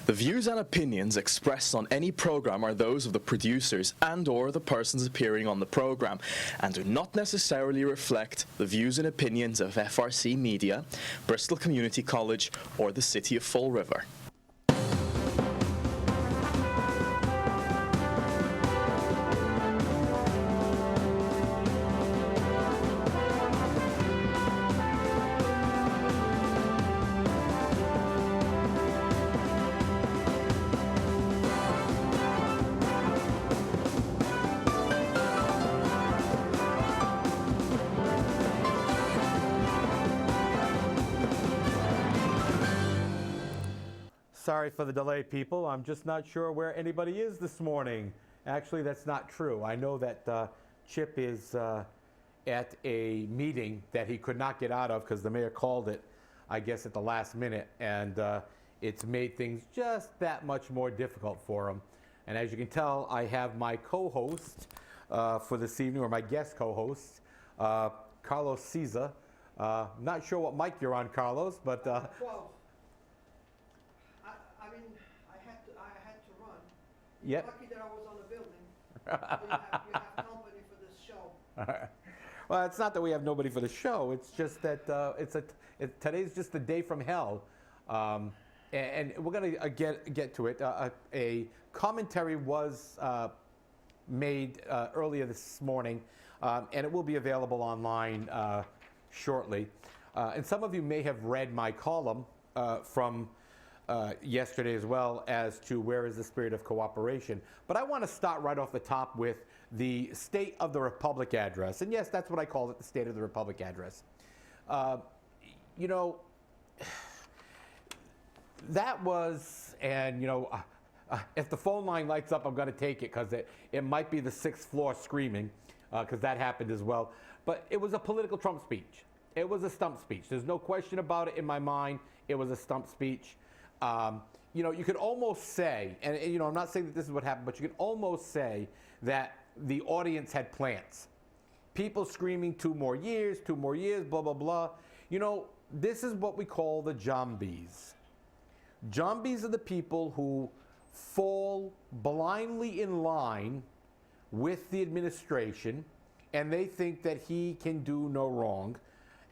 The views and opinions expressed on any program are those of the producers and/or the persons appearing on the program, and do not necessarily reflect the views and opinions of FRC Media, Bristol Community College, or the City of Fall River. Sorry for the delay, people. I'm just not sure where anybody is this morning. Actually, that's not true. I know that Chip is at a meeting that he could not get out of because the mayor called it, I guess, at the last minute, and it's made things just that much more difficult for him. And as you can tell, I have my co-host for this evening, or my guest co-host, Carlos Caesar. Not sure what mic you're on, Carlos, but... Well, I had to run. Yep. Lucky that I was on the building. You have company for this show. Well, it's not that we have nobody for the show. It's just that today's just a day from hell, and we're gonna get to it. A commentary was made earlier this morning, and it will be available online shortly. And some of you may have read my column from yesterday as well as to where is the spirit of cooperation. But I want to start right off the top with the State of the Republic address. And yes, that's what I called it, the State of the Republic address. You know, that was, and you know, if the phone line lights up, I'm going to take it because it might be the sixth floor screaming, because that happened as well. But it was a political Trump speech. It was a stump speech. There's no question about it in my mind. It was a stump speech. You know, you could almost say, and you know, I'm not saying that this is what happened, but you could almost say that the audience had plants. People screaming 2 more years, blah, blah, blah. You know, this is what we call the zombies. Zombies are the people who fall blindly in line with the administration, and they think that he can do no wrong.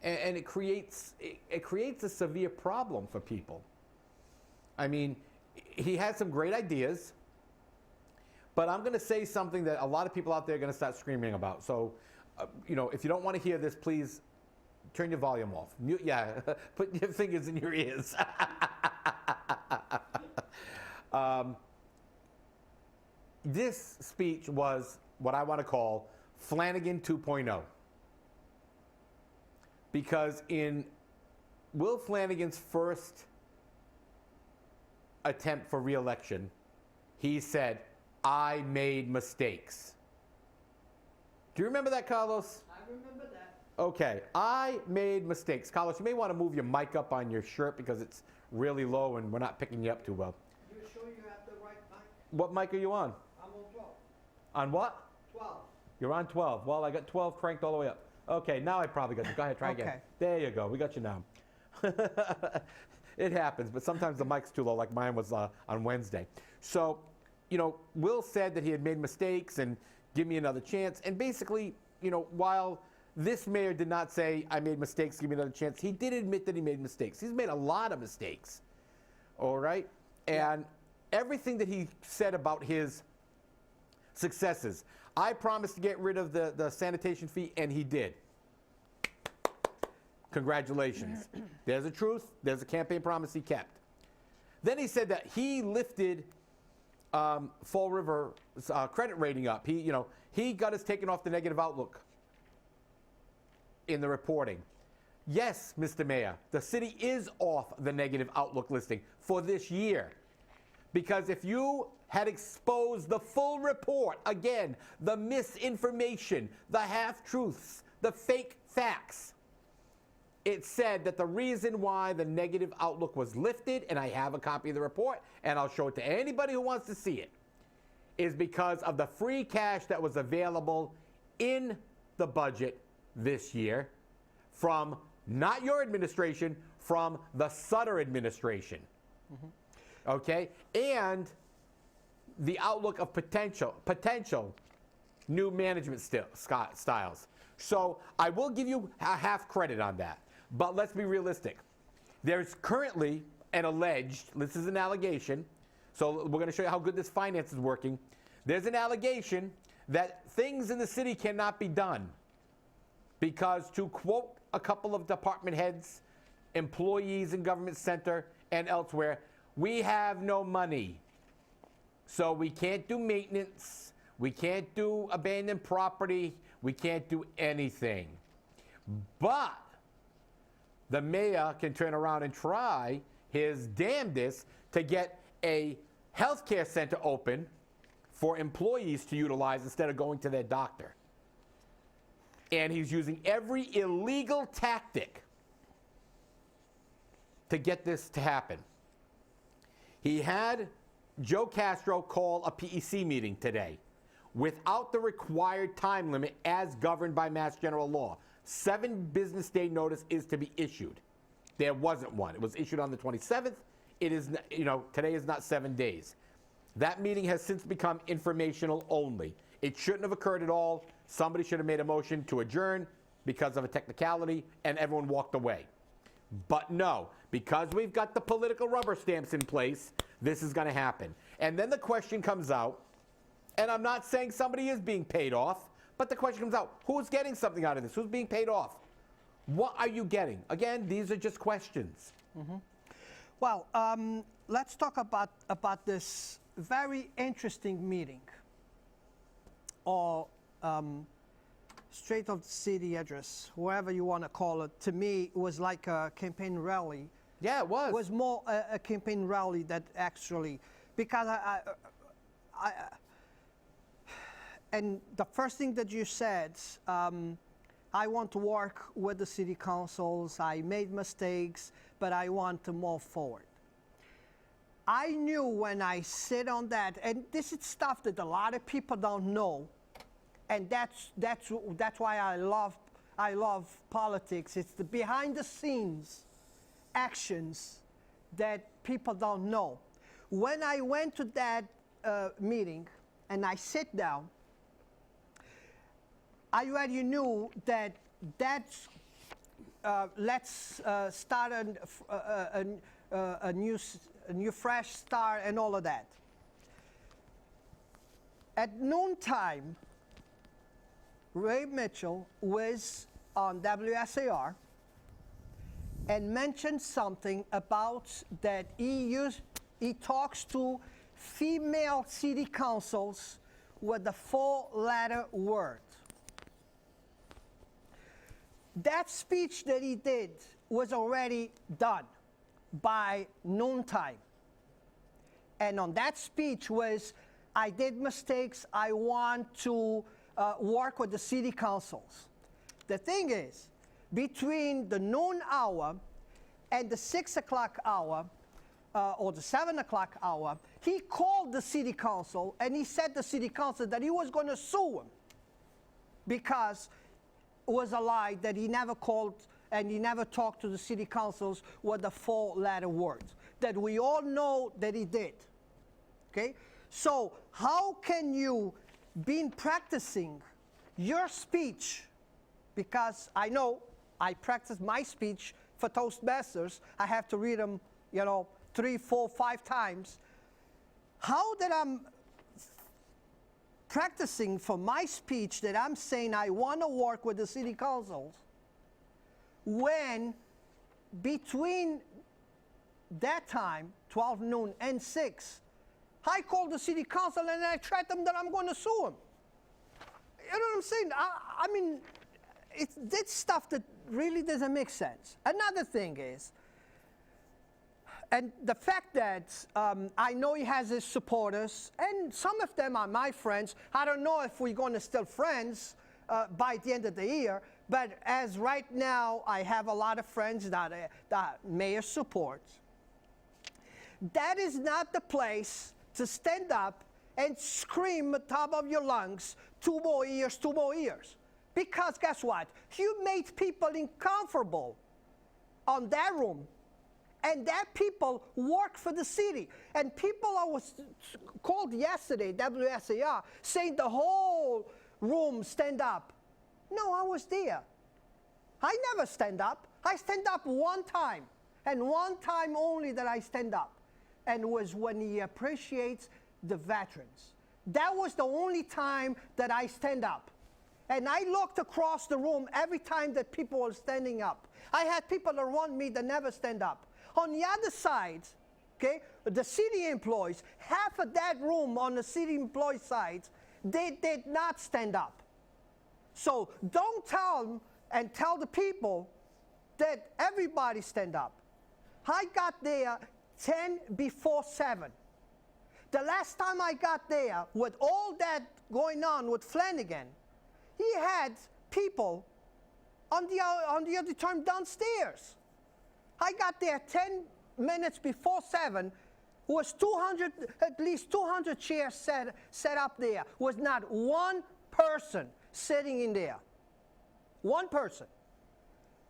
And it creates a severe problem for people. I mean, he has some great ideas, but I'm going to say something that a lot of people out there are going to start screaming about. So, you know, if you don't want to hear this, please turn your volume off. Yeah, put your fingers in your ears. This speech was what I want to call Flanagan 2.0. Because in Will Flanagan's first attempt for re-election, he said, "I made mistakes." Do you remember that, Carlos? I remember that. Okay, I made mistakes. Carlos, you may want to move your mic up on your shirt because it's really low and we're not picking you up too well. You sure you have the right mic? What mic are you on? I'm on 12. On what? 12. You're on 12. Well, I got 12 cranked all the way up. Okay, now I probably got you. Go ahead, try again. There you go. We got you now. It happens, but sometimes the mic's too low, like mine was on Wednesday. So, you know, Will said that he had made mistakes and give me another chance. And basically, you know, while this mayor did not say, "I made mistakes, give me another chance," he did admit that he made mistakes. He's made a lot of mistakes, all right? And everything that he said about his successes, I promised to get rid of the sanitation fee, and he did. Congratulations. There's a truth. There's a campaign promise he kept. Then he said that he lifted Fall River's credit rating up. He got us taken off the negative outlook in the reporting. Yes, Mr. Mayor, the city is off the negative outlook listing for this year. Because if you had exposed the full report, again, the misinformation, the half-truths, the fake facts, it said that the reason why the negative outlook was lifted, and I have a copy of the report, and I'll show it to anybody who wants to see it, is because of the free cash that was available in the budget this year from not your administration, from the Sutter administration. Mm-hmm. okay? And the outlook of potential new management styles. So I will give you half credit on that, but let's be realistic. There's currently an alleged, this is an allegation, so we're going to show you how good this finance is working. There's an allegation that things in the city cannot be done because, to quote a couple of department heads, employees in government center and elsewhere, we have no money. So we can't do maintenance, we can't do abandoned property, we can't do anything. But the mayor can turn around and try his damnedest to get a healthcare center open for employees to utilize instead of going to their doctor. And he's using every illegal tactic to get this to happen. He had Joe Castro call a PEC meeting today without the required time limit as governed by Mass General Law. 7 business day notice is to be issued. There wasn't one. It was issued on the 27th. It is, today is not 7 days. That meeting has since become informational only. It shouldn't have occurred at all. Somebody should have made a motion to adjourn because of a technicality, and everyone walked away. But no, because we've got the political rubber stamps in place, this is going to happen. And then the question comes out, and I'm not saying somebody is being paid off, but the question comes out, who's getting something out of this? Who's being paid off? What are you getting? Again, these are just questions. Mm-hmm. Well, let's talk about this very interesting meeting, or Straight of the City address, whatever you want to call it. To me, it was like a campaign rally. Yeah, it was. It was more a campaign rally that actually, because and the first thing that you said, I want to work with the city councils. I made mistakes, but I want to move forward. I knew when I sit on that, and this is stuff that a lot of people don't know, and that's why I love politics. It's the behind the scenes actions that people don't know. When I went to that meeting and I sit down, I already knew that let's start a new fresh start and all of that. At noontime, Ray Mitchell was on WSAR and mentioned something about that he talks to female city councils with the 4-letter word. That speech that he did was already done by noontime. And on that speech was, I did mistakes, I want to work with the city councils. The thing is, between the noon hour and the 6 o'clock hour, or the 7 o'clock hour, he called the city council and he said to the city council that he was going to sue him because it was a lie that he never called and he never talked to the city councils with the 4-letter words that we all know that he did. Okay? So how can you, been practicing your speech, because I know I practice my speech for Toastmasters, I have to read them, 3, 4, 5 times. How that I'm practicing for my speech that I'm saying I want to work with the city councils when between that time, 12 noon and 6, I called the city council and I threatened them that I'm going to sue them. You know what I'm saying? I mean, it's this stuff that really doesn't make sense. Another thing is, and the fact that I know he has his supporters, and some of them are my friends. I don't know if we're going to still friends by the end of the year, but as right now, I have a lot of friends that mayor supports. That is not the place to stand up and scream at the top of your lungs, 2 more years, 2 more years. Because guess what? You made people uncomfortable on that room And that people work for the city. And people I was called yesterday, WSAR, saying the whole room stand up. No, I was there. I never stand up. I stand up one time, and one time only that I stand up, and was when he appreciates the veterans. That was the only time that I stand up. And I looked across the room every time that people were standing up. I had people around me that never stand up. On the other side, okay, the city employees, half of that room on the city employee side, they did not stand up. So don't tell them and tell the people that everybody stand up. I got there 10 before 7. The last time I got there, with all that going on with Flanagan, he had people on the auditorium downstairs. I got there 10 minutes before 7. Was 200, at least 200 chairs set up there. Was not one person sitting in there. One person.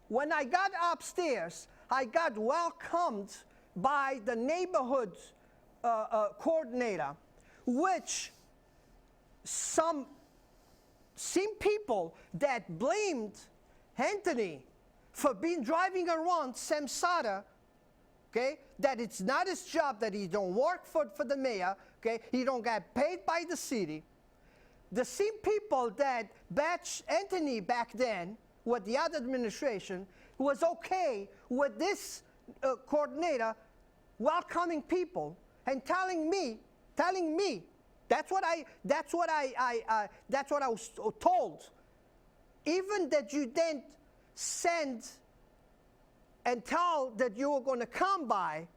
When I got upstairs, I got welcomed by the neighborhood coordinator, which some people that blamed Anthony for driving around Samsara, okay, that it's not his job, that he don't work for the mayor, okay, he don't get paid by the city. The same people that batched Anthony back then with the other administration was okay with this coordinator welcoming people and telling me, that's what I was told. Even that you didn't send and tell that you were going to come by,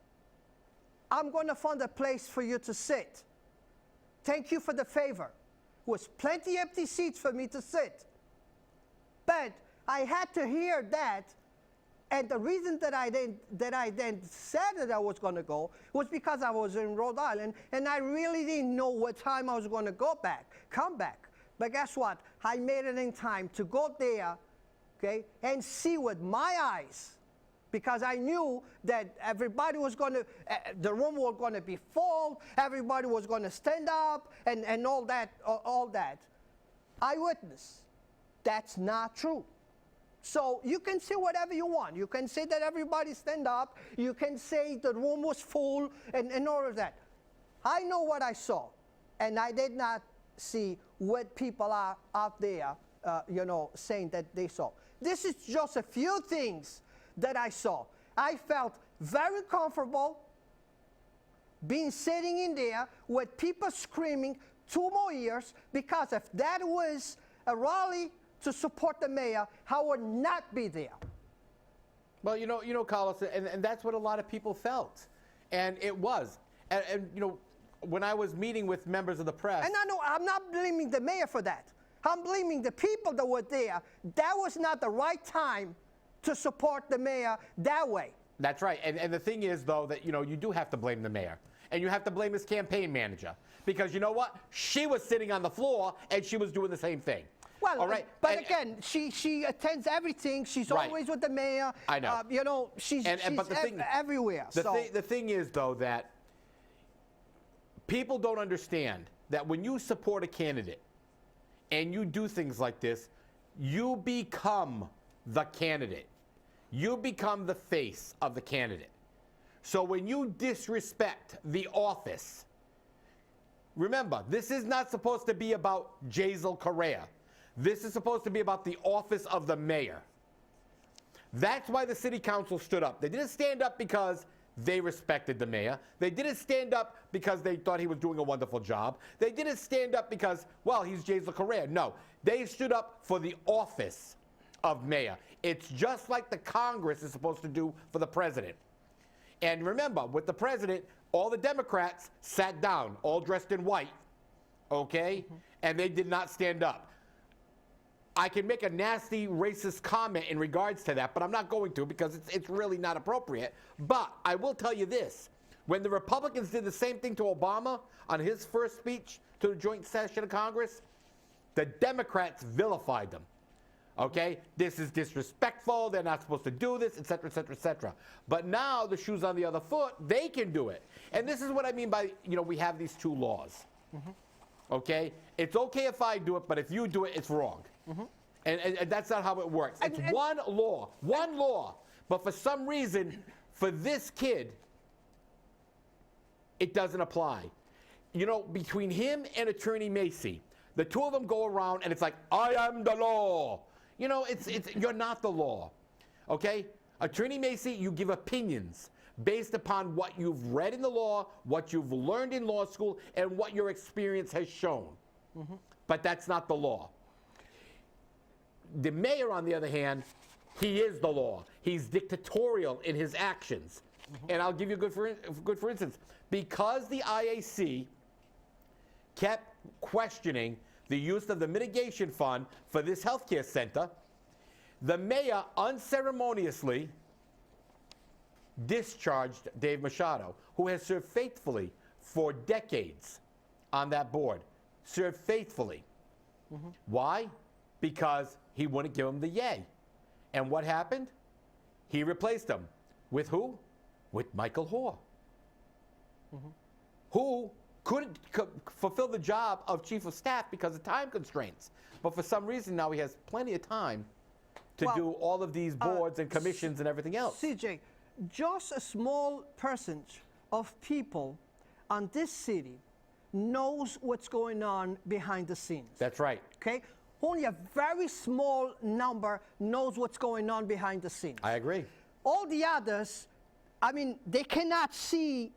I'm going to find a place for you to sit. Thank you for the favor. Was plenty empty seats for me to sit. But I had to hear that, and the reason that I then said that I was going to go was because I was in Rhode Island, and I really didn't know what time I was going to come back. But guess what? I made it in time to go there, okay, and see with my eyes, because I knew that everybody was going to, the room was going to be full, everybody was going to stand up, and all that. Eyewitness. That's not true. So you can say whatever you want. You can say that everybody stand up. You can say the room was full and all of that. I know what I saw, and I did not see what people are out there, saying that they saw. This is just a few things that I saw. I felt very comfortable being sitting in there with people screaming 2 more years, because if that was a rally to support the mayor, I would not be there. Well, Carlos, and that's what a lot of people felt. And it was. And when I was meeting with members of the press. And I know, I'm not blaming the mayor for that. I'm blaming the people that were there. That was not the right time to support the mayor that way. That's right. And the thing is, though, that, you do have to blame the mayor. And you have to blame his campaign manager. Because you know what? She was sitting on the floor, and she was doing the same thing. Well, all right. But again, she attends everything. She's right. always with the mayor. I know. She's everywhere. The thing is, though, that people don't understand that when you support a candidate and you do things like this, you become the candidate. You become the face of the candidate. So when you disrespect the office, remember, this is not supposed to be about Jazel Correa. This is supposed to be about the office of the mayor. That's why the city council stood up. They didn't stand up because they respected the mayor. They didn't stand up because they thought he was doing a wonderful job. They didn't stand up because, well, he's Jazel Correa. No, they stood up for the office of mayor. It's just like the Congress is supposed to do for the president. And remember, with the president, all the Democrats sat down, all dressed in white, okay? Mm-hmm. And they did not stand up. I can make a nasty racist comment in regards to that, but I'm not going to, because it's really not appropriate. But I will tell you this. When the Republicans did the same thing to Obama on his first speech to the joint session of Congress, the Democrats vilified them. Okay? This is disrespectful. They're not supposed to do this, et cetera, et cetera, et cetera. But now the shoe's on the other foot. They can do it. And this is what I mean by, we have these two laws. Okay? It's okay if I do it, but if you do it, it's wrong. And that's not how it works. It's one law. One law. But for some reason, for this kid, it doesn't apply. Between him and Attorney Macy, the two of them go around and it's like, I am the law. You're not the law. Okay? Attorney Macy, you give opinions based upon what you've read in the law, what you've learned in law school, and what your experience has shown. But that's not the law. The mayor, on the other hand, he is the law. He's dictatorial in his actions. And I'll give you a good for instance. Because the IAC kept questioning the use of the mitigation fund for this healthcare center, the mayor unceremoniously discharged Dave Machado, who has served faithfully for decades on that board. Served faithfully. Why? Because he wouldn't give him the yay. And what happened? He replaced him. With who? With Michael Hoare. Who couldn't fulfill the job of chief of staff because of time constraints. But for some reason now he has plenty of time to do all of these boards and commissions and everything else. CJ, just a small percentage of people on this city knows what's going on behind the scenes. That's right. Okay? Only a very small number knows what's going on behind the scenes. I agree. All the others, they cannot see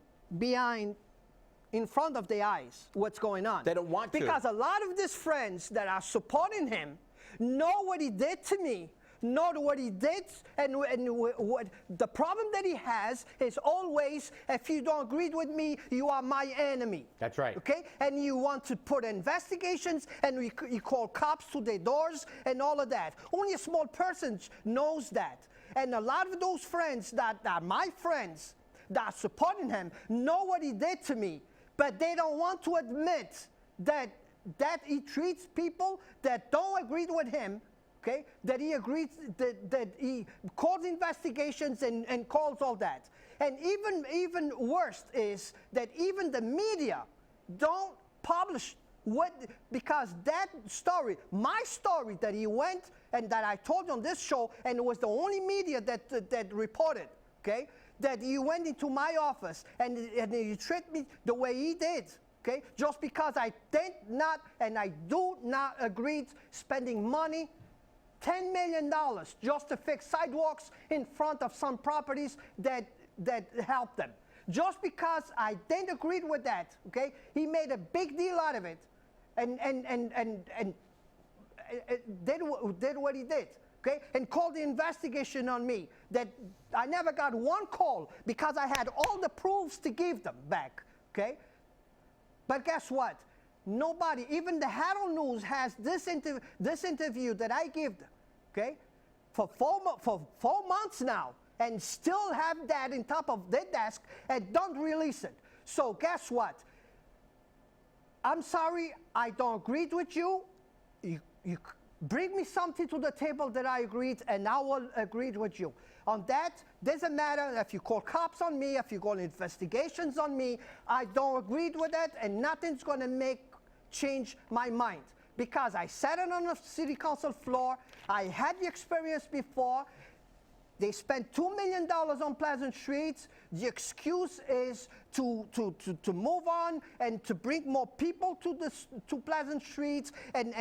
in front of their eyes what's going on. They don't want to. Because a lot of these friends that are supporting him know what he did to me, know what he did, and what the problem that he has is always, if you don't agree with me, you are my enemy. That's right. Okay? And you want to put investigations, and you call cops to their doors and all of that. Only a small percentage knows that. And a lot of those friends that are my friends that are supporting him know what he did to me, but they don't want to admit that he treats people that don't agree with him, okay, that he agrees, that he calls investigations and calls all that. And even worse is that even the media don't publish because that story, my story that he went and that I told on this show, and it was the only media that reported, okay, that he went into my office and he treated me the way he did, okay, just because I did not and I do not agree spending money, $10 million just to fix sidewalks in front of some properties that help them. Just because I didn't agree with that, okay, he made a big deal out of it and did what he did, okay, and called the investigation on me that I never got one call because I had all the proofs to give them back, okay? But guess what? Nobody, even the Herald News has this interview that I give them, okay, for 4 months now, and still have that on top of their desk and don't release it. So guess what? I'm sorry, I don't agree with you. You bring me something to the table that I agreed, and I will agree with you. On that, doesn't matter if you call cops on me, if you call investigations on me, I don't agree with that, and nothing's going to change my mind. Because I sat on the city council floor, I had the experience before. They spent $2 million on Pleasant Street. The excuse is to move on and to bring more people to Pleasant Street and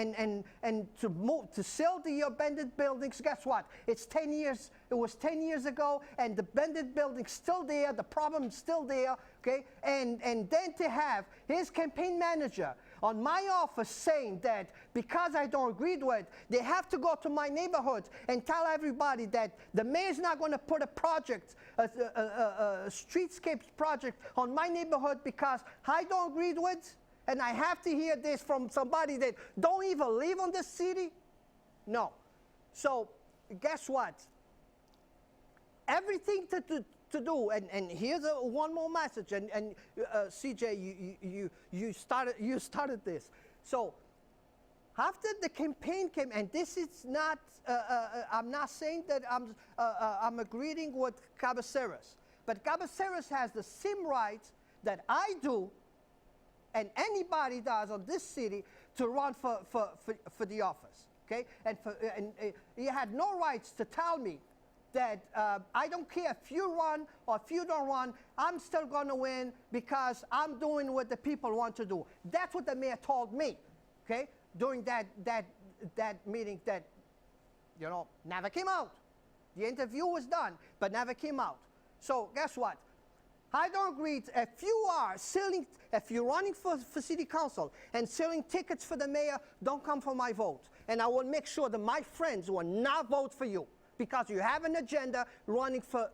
to sell the abandoned buildings. Guess what? It's 10 years. It was 10 years ago, and the abandoned building's still there. The problem's still there. Okay, and then to have his campaign manager on my office saying that because I don't agree with it, they have to go to my neighborhood and tell everybody that the mayor's not going to put a project, a streetscapes project on my neighborhood because I don't agree with it, and I have to hear this from somebody that don't even live in the city? No. So guess what? Everything to do, and here's one more message, and CJ, you started this. So after the campaign came, and this is not, I'm not saying that I'm agreeing with Cabeceras, but Cabeceras has the same rights that I do and anybody does on this city to run for the office, okay? And he had no rights to tell me that I don't care if you run or if you don't run, I'm still going to win because I'm doing what the people want to do. That's what the mayor told me, okay? During that meeting that, you know, never came out. The interview was done, but never came out. So guess what? I don't agree. If you're running for city council and selling tickets for the mayor, don't come for my vote. And I will make sure that my friends will not vote for you because you have an agenda running for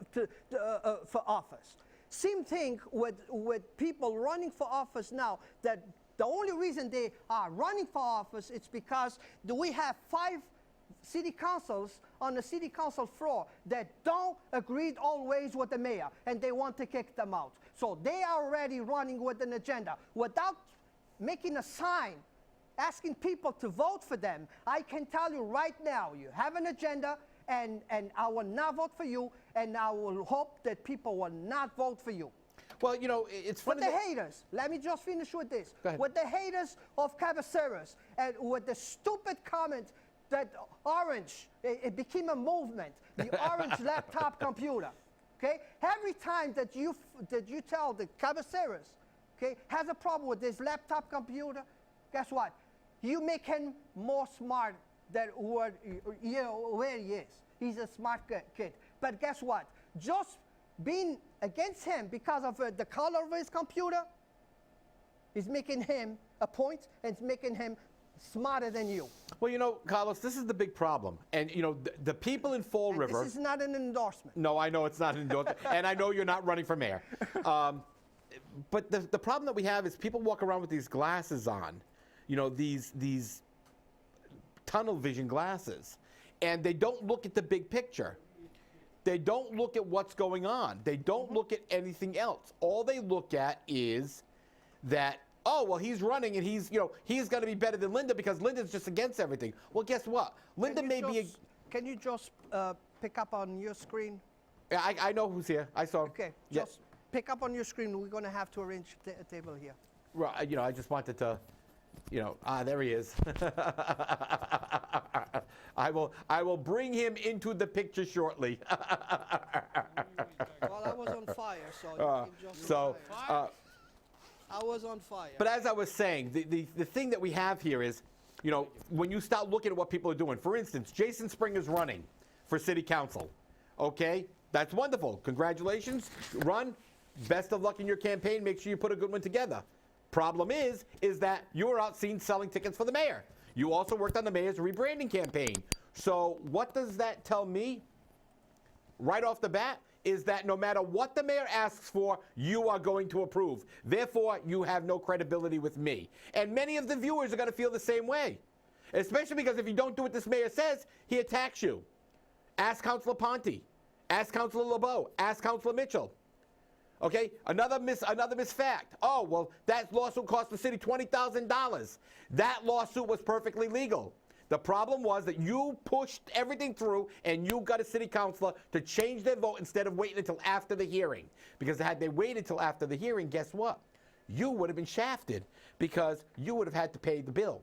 office. Same thing with people running for office now, that the only reason they are running for office is because we have 5 city councils on the city council floor that don't agree always with the mayor, and they want to kick them out. So they are already running with an agenda. Without making a sign asking people to vote for them, I can tell you right now, you have an agenda, and I will not vote for you, and I will hope that people will not vote for you. Well, you know, it's funny. With the haters, let me just finish with this. Go ahead. With the haters of Cabeceras, and with the stupid comment that Orange, it became a movement, the Orange laptop computer, okay? Every time that you tell the Cabeceras, okay, has a problem with this laptop computer, guess what? You make him more smart than where he is. He's a smart kid. But guess what? Just being against him because of the color of his computer is making him a point, and it's making him smarter than you. Well, you know, Carlos, this is the big problem. And, you know, the people in Fall And River... this is not an endorsement. No, I know it's not an endorsement. And I know you're not running for mayor. But the problem that we have is people walk around with these glasses on, you know, these tunnel vision glasses, and they don't look at the big picture. They don't look at what's going on. They don't look at anything else. All they look at is that, oh, well, he's running and he's going to be better than Linda because Linda's just against everything. Well, guess what? Linda may be... Can you just pick up on your screen? I know who's here. I saw him. Okay, Yeah. just pick up on your screen. We're going to have to arrange a table here. Right, you know, I just wanted to, you know, there he is. I will bring him into the picture shortly. Well, I was on fire, so you can just... I was on fire. But as I was saying, the thing that we have here is, you know, when you start looking at what people are doing. For instance, Jason Springer's running for city council. Okay, that's wonderful. Congratulations, run. Best of luck in your campaign. Make sure you put a good one together. Problem is that you were out seen selling tickets for the mayor. You also worked on the mayor's rebranding campaign. So what does that tell me right off the bat? Is that no matter what the mayor asks for, you are going to approve. Therefore, you have no credibility with me. And many of the viewers are going to feel the same way, especially because if you don't do what this mayor says, he attacks you. Ask Councilor Ponte. Ask Councilor LeBeau. Ask Councilor Mitchell. Okay, another misfact. Oh, well, that lawsuit cost the city $20,000. That lawsuit was perfectly legal. The problem was that you pushed everything through and you got a city councilor to change their vote instead of waiting until after the hearing. Because had they waited till after the hearing, guess what? You would have been shafted because you would have had to pay the bill.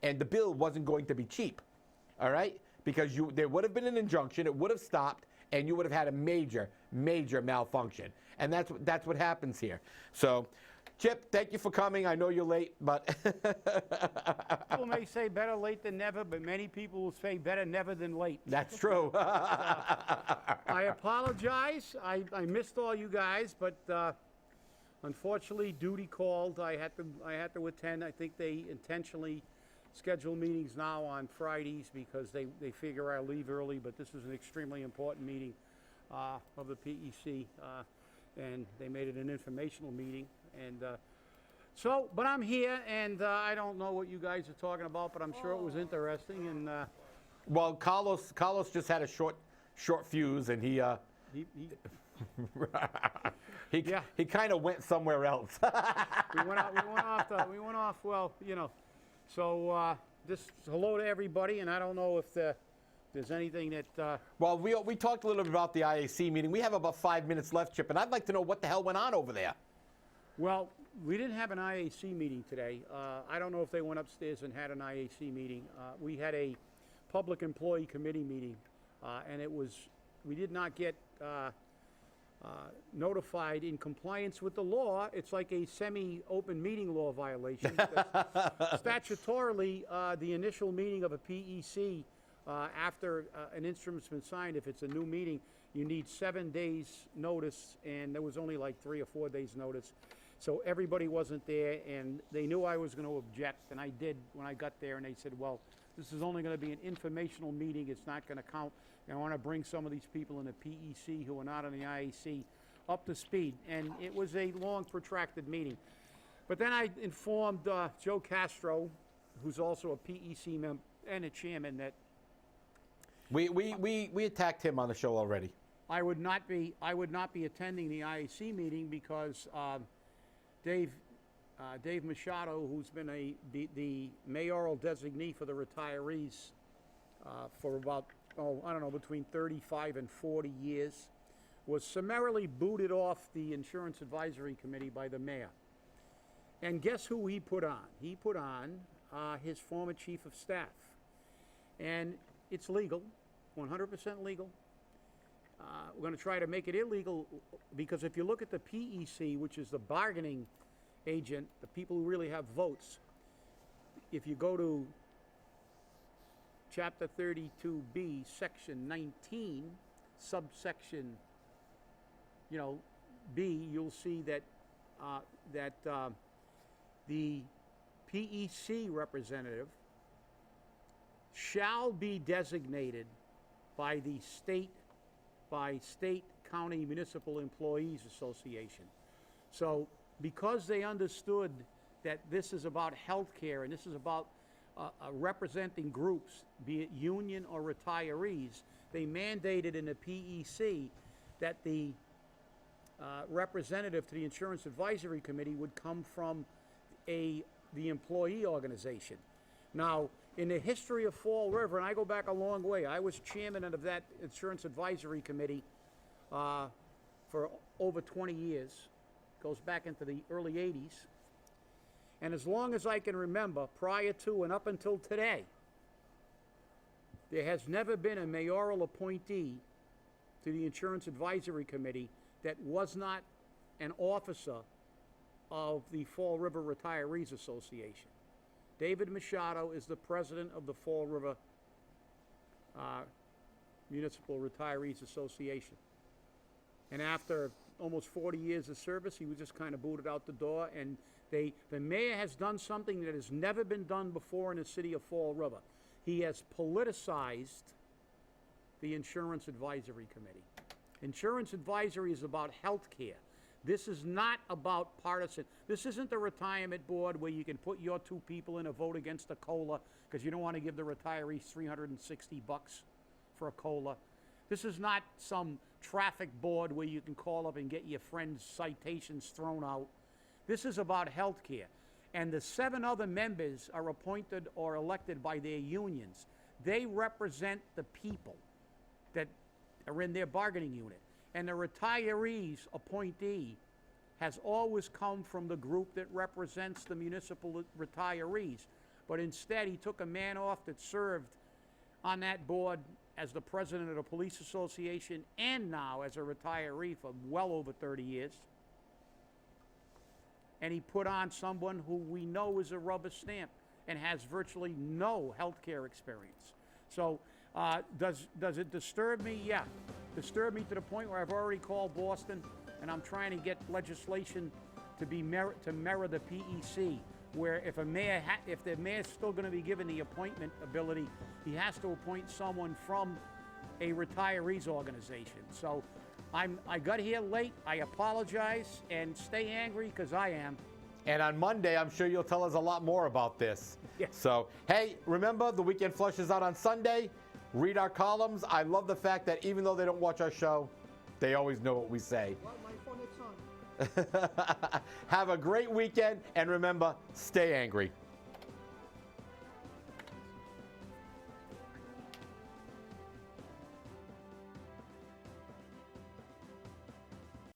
And the bill wasn't going to be cheap, all right? Because there would have been an injunction, it would have stopped, and you would have had a major, major malfunction. And that's what happens here. So, Chip, thank you for coming. I know you're late, but... People may say better late than never, but many people will say better never than late. That's true. I apologize. I missed all you guys, but unfortunately, duty called. I had to attend. I think they intentionally schedule meetings now on Fridays because they figure I'll leave early, but this is an extremely important meeting of the PEC, and they made it an informational meeting. And but I'm here, and I don't know what you guys are talking about, but I'm sure it was interesting. And Well, Carlos just had a short fuse, and he kind of went somewhere else. we went off. Well, you know. So just hello to everybody, and I don't know if there's anything that... Well, we talked a little bit about the IAC meeting. We have about 5 minutes left, Chip, and I'd like to know what the hell went on over there. Well, we didn't have an IAC meeting today. I don't know if they went upstairs and had an IAC meeting. We had a public employee committee meeting, and we did not get notified in compliance with the law. It's like a semi-open meeting law violation. Statutorily, the initial meeting of a PEC after an instrument's been signed, if it's a new meeting, you need 7 days notice, and there was only like 3 or 4 days notice. So everybody wasn't there, and they knew I was going to object, and I did when I got there, and they said, well, this is only going to be an informational meeting. It's not going to count. And I want to bring some of these people in the PEC who are not on the IAC up to speed. And it was a long, protracted meeting. But then I informed Joe Castro, who's also a PEC member and a chairman, that we attacked him on the show already. I would not be attending the IAC meeting because Dave Machado, who's been the mayoral designee for the retirees for about, I don't know, between 35 and 40 years, was summarily booted off the Insurance Advisory Committee by the mayor. And guess who he put on? He put on his former chief of staff. And it's legal, 100% legal. We're going to try to make it illegal because if you look at the PEC, which is the bargaining agent, the people who really have votes, if you go to Chapter 32B, Section 19, subsection, B, you'll see that the PEC representative shall be designated by the state, county, municipal employees association. So because they understood that this is about health care and this is about representing groups, be it union or retirees, they mandated in the PEC that the representative to the Insurance Advisory Committee would come from the employee organization. Now, in the history of Fall River, and I go back a long way, I was chairman of that Insurance Advisory Committee for over 20 years. Goes back into the early 80s. And as long as I can remember, prior to and up until today, there has never been a mayoral appointee to the Insurance Advisory Committee that was not an officer of the Fall River Retirees Association. David Machado is the president of the Fall River Municipal Retirees Association. And after almost 40 years of service, he was just kind of booted out the door. And the mayor has done something that has never been done before in the city of Fall River. He has politicized the Insurance Advisory Committee. Insurance advisory is about health care. This is not about partisan. This isn't the retirement board where you can put your 2 people in a vote against a COLA because you don't want to give the retirees $360 for a COLA. This is not some traffic board where you can call up and get your friend's citations thrown out. This is about health care. And the 7 other members are appointed or elected by their unions. They represent the people that are in their bargaining unit. And the retirees appointee has always come from the group that represents the municipal retirees. But instead, he took a man off that served on that board as the president of the police association and now as a retiree for well over 30 years. And he put on someone who we know is a rubber stamp and has virtually no health care experience. So does it disturb me? Yeah. Disturb me to the point where I've already called Boston and I'm trying to get legislation to mirror the PEC, where if the mayor's still going to be given the appointment ability, he has to appoint someone from a retirees organization. So I got here late. I apologize and stay angry because I am. And on Monday, I'm sure you'll tell us a lot more about this. Yes. So, hey, remember, the Weekend Flush is out on Sunday. Read our columns. I love the fact that even though they don't watch our show, they always know what we say. Well, my phone is on. Have a great weekend, and remember, stay angry.